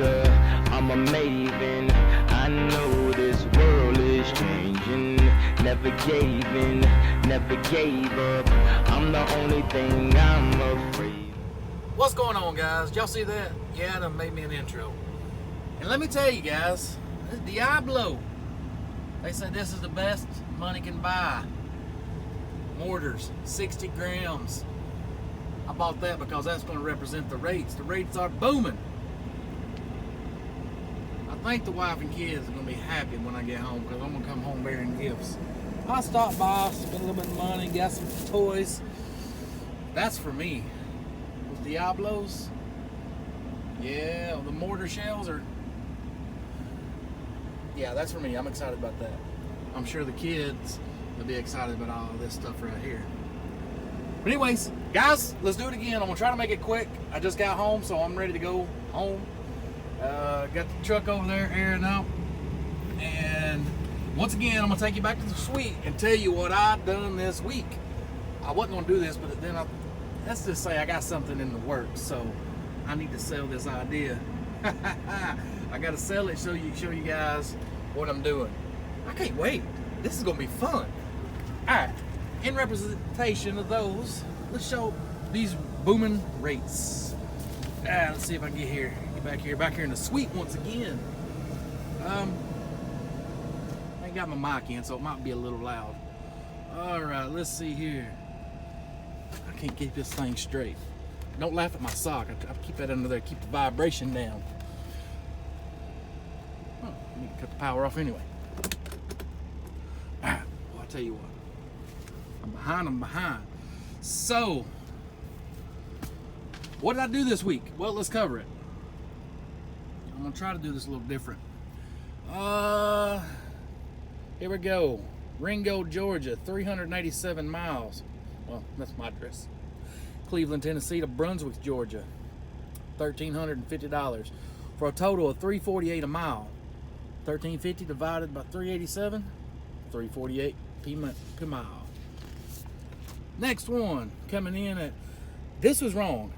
nigga, I'm a maven. I know this world is changing. Never gave in, never gave up. I'm the only thing I'm afraid. What's going on, guys? Y'all see that? Yeah, that made me an intro. And let me tell you guys, this Diablo, they said this is the best money can buy. Mortars, 60 grams. I bought that because that's going to represent the rates. The rates are booming. I think the wife and kids are going to be happy when I get home because I'm going to come home bearing gifts. I stopped by, spent a little bit of money, got some toys. That's for me. Those Diablos, yeah, the mortar shells are, yeah, that's for me. I'm excited about that. I'm sure the kids will be excited about all of this stuff right here. But anyways, guys, let's do it again. I'm gonna try to make it quick. I just got home, so I'm ready to go home. Got the truck over there airing out. And once again, I'm gonna take you back to the suite and tell you what I've done this week. I wasn't gonna do this, but then let's just say I got something in the works, so I need to sell this idea. I gotta sell it, show you guys what I'm doing. I can't wait. This is gonna be fun. All right. In representation of those, let's show these booming rates. Let's see if I can get back here in the suite once again. I ain't got my mic in, so it might be a little loud. All right, let's see here. I can't keep this thing straight. Don't laugh at my sock. I keep that under there, keep the vibration down. Oh, I need to cut the power off anyway. All right, well, I'll tell you what. I'm behind. So, what did I do this week? Well, let's cover it. I'm gonna try to do this a little different. Here we go. Ringo, Georgia, 387 miles. Well, that's my address. Cleveland, Tennessee to Brunswick, Georgia, $1,350 for a total of $348 a mile. $1,350 divided by 387, $348 per mile. Next one, coming in at, this was wrong.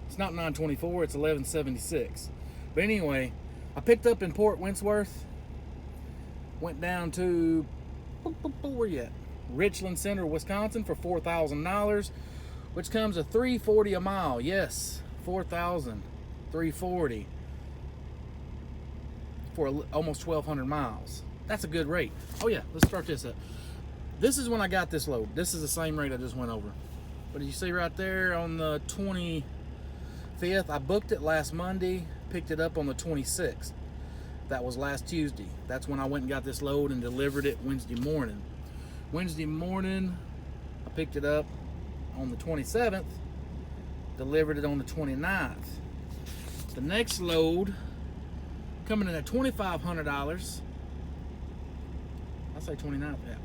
It's not 924, it's 1176. But anyway, I picked up in Port Wentworth, went down to, where you at? Richland Center, Wisconsin for $4,000, which comes to $340 a mile. Yes, $4,340 for almost 1,200 miles. That's a good rate. Oh yeah, let's start this up. This is when I got this load. This is the same rate I just went over. But you see right there on the 25th, I booked it last Monday, picked it up on the 26th. That was last Tuesday. That's when I went and got this load and delivered it Wednesday morning. Wednesday morning, I picked it up on the 27th, delivered it on the 29th. The next load, coming in at $2,500. I say 29th, yeah.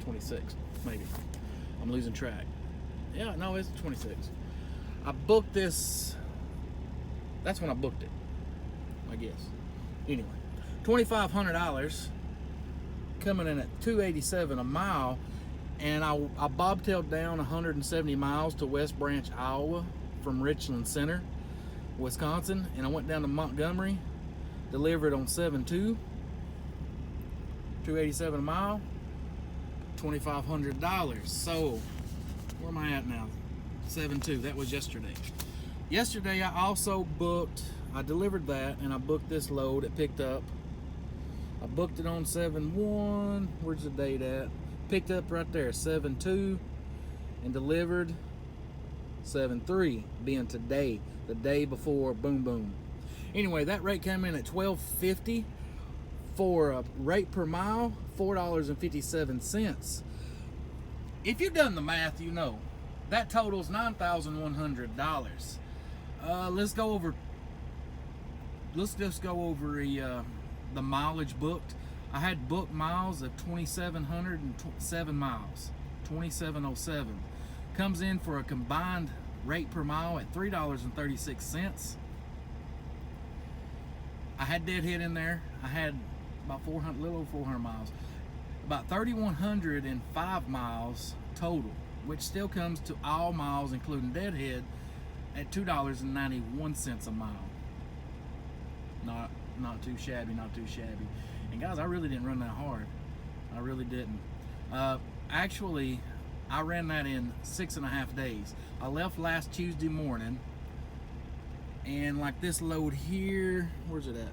26, maybe. I'm losing track. Yeah, no, it's 26. I booked this. That's when I booked it, I guess. Anyway, $2,500, coming in at $287 a mile, and I bobtailed down 170 miles to West Branch, Iowa, from Richland Center, Wisconsin, and I went down to Montgomery, delivered on 7/2, $287 a mile. $2,500. So where am I at now? 7/2. That was yesterday. Yesterday I also booked, I delivered that, and I booked this load. It picked up. I booked it on 7/1. Where's the date at? Picked up right there, 7/2, and delivered 7/3, being today, the day before boom boom. Anyway, that rate came in at $1,250 for a rate per mile, $4.57. If you've done the math, you know that totals $9,100. Let's just go over the mileage booked. I had booked miles of 2,707 miles, 2,707. Comes in for a combined rate per mile at $3.36. I had deadhead in there. I had about 400, little over 400 miles, about 3,105 miles total, which still comes to all miles including deadhead at $2.91 a mile. Not too shabby, not too shabby. And guys, I really didn't run that hard. I really didn't. Actually, I ran that in 6.5 days. I left last Tuesday morning, and like this load here, where's it at?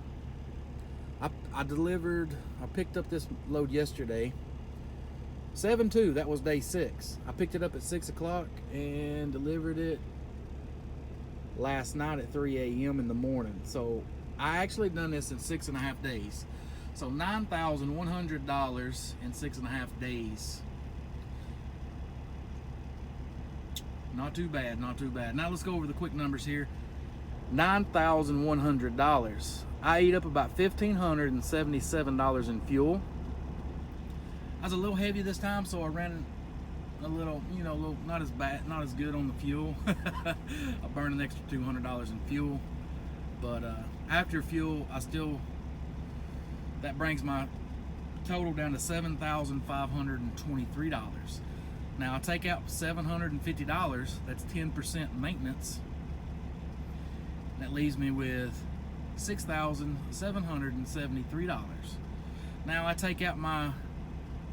I picked up this load yesterday. 7/2, that was day 6. I picked it up at 6 o'clock and delivered it last night at 3 a.m. in the morning. So I actually done this in 6.5 days. So $9,100 in 6.5 days. Not too bad, not too bad. Now let's go over the quick numbers here. $9,100. I eat up about $1,577 in fuel. I was a little heavy this time, so I ran a little, not as bad, not as good on the fuel. I burned an extra $200 in fuel, but after fuel, that brings my total down to $7,523. Now I take out $750. That's 10% maintenance. That leaves me with $6,773. Now I take out my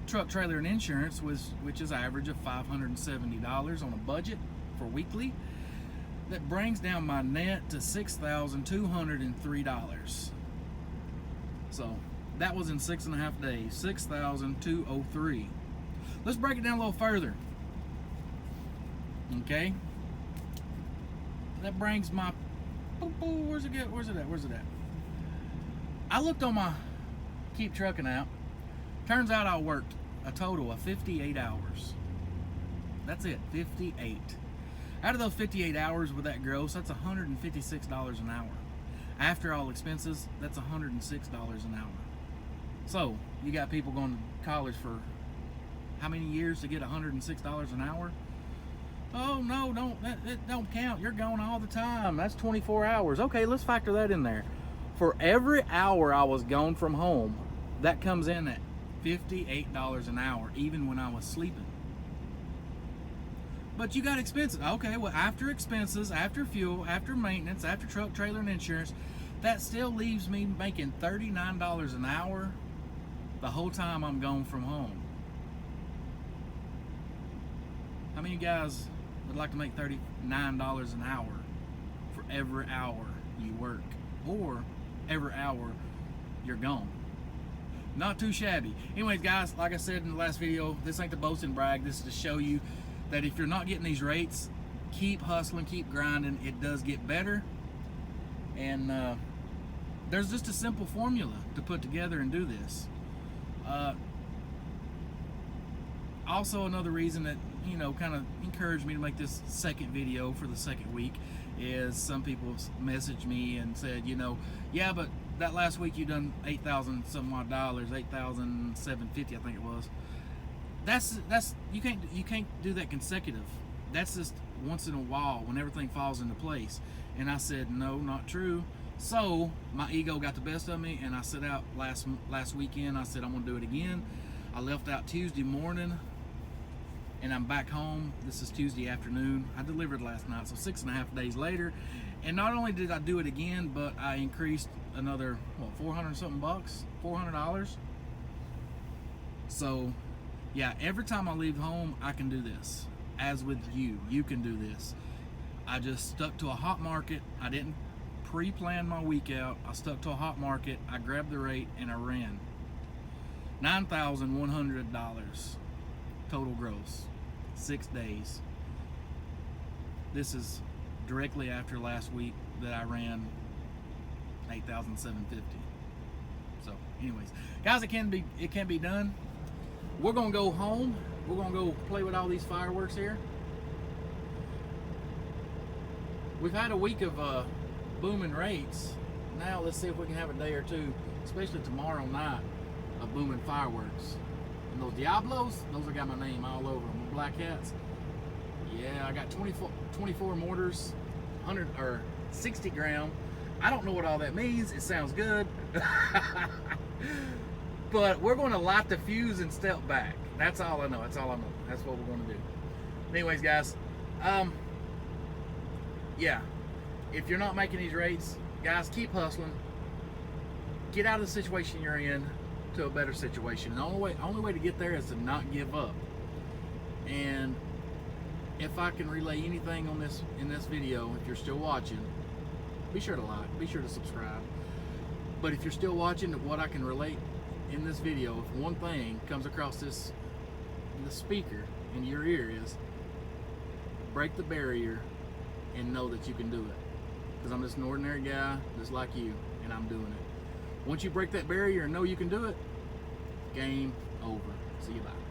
truck, trailer, and insurance, which is average of $570 on a budget for weekly. That brings down my net to $6,203. So that was in 6.5 days, $6,203. Let's break it down a little further. Okay. That brings my, where's it at? I looked on my Keep Trucking app. Turns out I worked a total of 58 hours. That's it, 58. Out of those 58 hours with that gross, that's $156 an hour. After all expenses, that's $106 an hour. So, you got people going to college for how many years to get $106 an hour? Oh no, that don't count. You're going all the time. That's 24 hours. Okay, let's factor that in there. For every hour I was gone from home, that comes in at $58 an hour, even when I was sleeping. But you got expenses. Okay, well, after expenses, after fuel, after maintenance, after truck, trailer, and insurance, that still leaves me making $39 an hour the whole time I'm gone from home. How many guys would like to make $39 an hour for every hour you work, or every hour you're gone? Not too shabby. Anyways, guys, like I said in the last video, this ain't to boast and brag. This is to show you that if you're not getting these rates, keep hustling, keep grinding. It does get better. And there's just a simple formula to put together and do this. Also, another reason that, kind of encouraged me to make this second video for the second week is some people messaged me and said, yeah, but that last week you done $8,000 some odd dollars, $8,750 I think it was. That's you can't do that consecutive. That's just once in a while when everything falls into place. And I said, no, not true. So my ego got the best of me, and I set out last weekend. I said I'm gonna do it again. I left out Tuesday morning, and I'm back home. This is Tuesday afternoon. I delivered last night, so 6.5 days later. And not only did I do it again, but I increased another, $400 something bucks, $400. So yeah, every time I leave home, I can do this. As with you can do this. I just stuck to a hot market. I didn't pre-plan my week out. I stuck to a hot market. I grabbed the rate and I ran. $9,100 total gross, 6 days. This is directly after last week that I ran $8,750. So anyways, guys, it can be done. We're gonna go home. We're gonna go play with all these fireworks here. We've had a week of booming rates. Now let's see if we can have a day or two, especially tomorrow night, of booming fireworks. And those Diablos, those have got my name all over them. The black hats. Yeah, I got 24 mortars, 100 or 60 gram. I don't know what all that means. It sounds good. But we're going to light the fuse and step back. That's all I know. That's all I know. That's what we're going to do. Anyways, guys, yeah, if you're not making these rates, guys, keep hustling. get out of the situation you're in to a better situation. And the only way to get there is to not give up. And if I can relay anything on this in this video, if you're still watching, be sure to like, be sure to subscribe. But if you're still watching, what I can relate in this video, if one thing comes across the speaker in your ear, is break the barrier and know that you can do it. Because I'm just an ordinary guy, just like you, and I'm doing it. Once you break that barrier and know you can do it, game over. See you, bye.